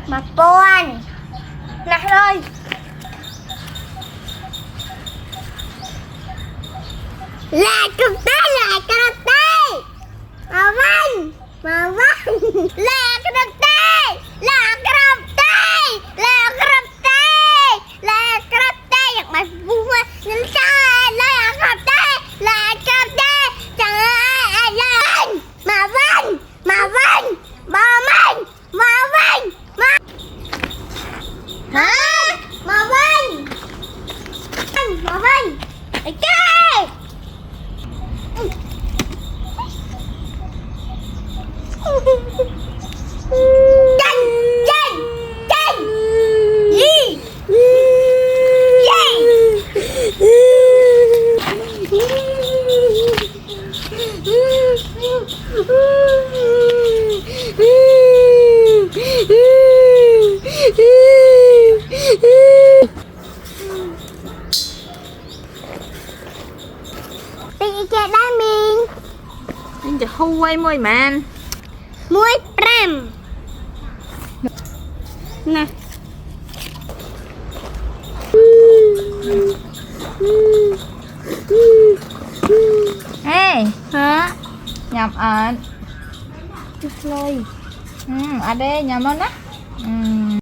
mà con nè rồi là cục tay là cục tay mà vanh là cục tay là cục tay là cục tay là cục tayอยากมาพูดว่านั่นใช่là cục tay là cục tay chẳng ai lên mà vanh mà mình hả mà vinh ok chanh gìตีเจได้มิงมิงจะห้วยมวยมันมวยแปรมนะเฮ้ฮะยำอ่านจุดเลยอันเด้ยำมันนะ